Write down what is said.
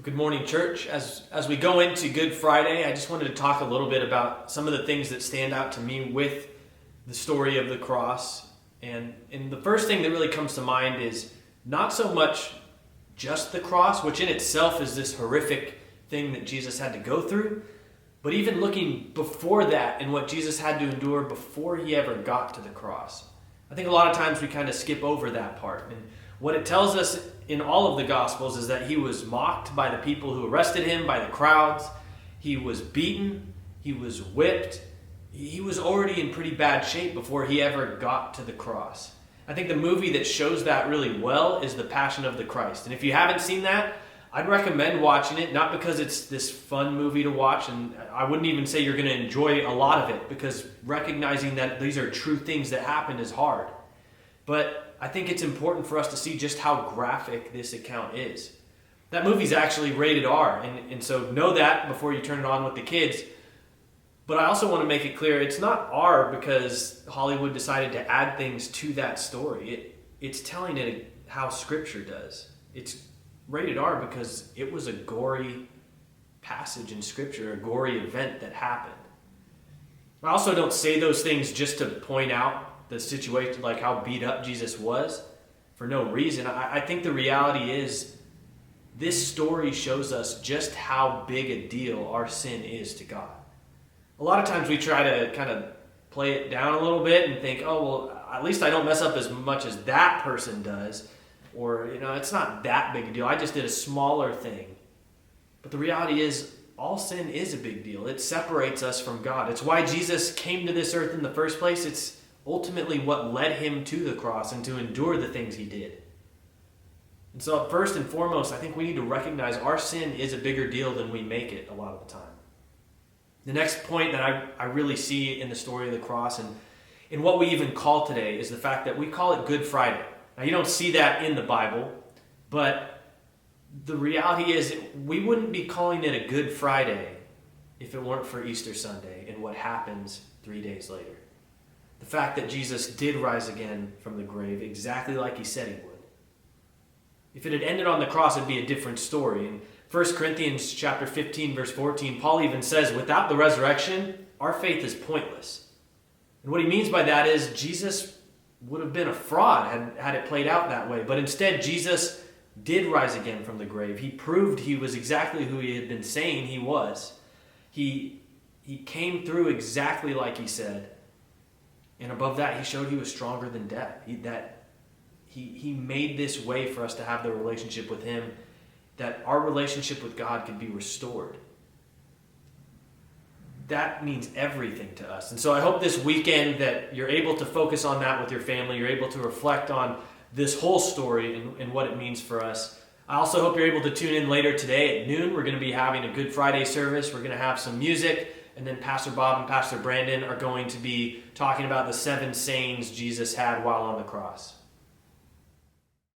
Good morning, church. As we go into Good Friday, I just wanted to talk a little bit about some of the things that stand out to me with the story of the cross. And the first thing that really comes to mind is not so much just the cross, which in itself is this horrific thing that Jesus had to go through, but even looking before that and what Jesus had to endure before he ever got to the cross. I think a lot of times we kind of skip over that part. And what it tells us in all of the Gospels is that he was mocked by the people who arrested him, by the crowds. He was beaten. He was whipped. He was already in pretty bad shape before he ever got to the cross. I think the movie that shows that really well is The Passion of the Christ. And if you haven't seen that, I'd recommend watching it, not because it's this fun movie to watch, and I wouldn't even say you're going to enjoy a lot of it, because recognizing that these are true things that happen is hard. But I think it's important for us to see just how graphic this account is. That movie's actually rated R, and so know that before you turn it on with the kids. But I also want to make it clear, it's not R because Hollywood decided to add things to that story. It's telling it how Scripture does. It's rated R because it was a gory passage in Scripture, a gory event that happened. I also don't say those things just to point out the situation, like how beat up Jesus was, for no reason. I think the reality is this story shows us just how big a deal our sin is to God. A lot of times we try to kind of play it down a little bit and think, oh, well, at least I don't mess up as much as that person does. Or, it's not that big a deal. I just did a smaller thing. But the reality is, all sin is a big deal. It separates us from God. It's why Jesus came to this earth in the first place. It's ultimately what led him to the cross and to endure the things he did. And so first and foremost, I think we need to recognize our sin is a bigger deal than we make it a lot of the time. The next point that I really see in the story of the cross and in what we even call today is the fact that we call it Good Friday. Now, you don't see that in the Bible, but the reality is we wouldn't be calling it a Good Friday if it weren't for Easter Sunday and what happens 3 days later. The fact that Jesus did rise again from the grave exactly like he said he would. If it had ended on the cross, it'd be a different story. In 1 Corinthians chapter 15, verse 14, Paul even says, without the resurrection, our faith is pointless. And what he means by that is Jesus would have been a fraud had it played out that way. But instead, Jesus did rise again from the grave. He proved he was exactly who he had been saying he was. He came through exactly like he said. And above that, he showed he was stronger than death. He made this way for us to have the relationship with him, that our relationship with God could be restored. That means everything to us. And so I hope this weekend that you're able to focus on that with your family. You're able to reflect on this whole story and what it means for us. I also hope you're able to tune in later today at noon. We're going to be having a Good Friday service. We're going to have some music. And then Pastor Bob and Pastor Brandon are going to be talking about the 7 sayings Jesus had while on the cross.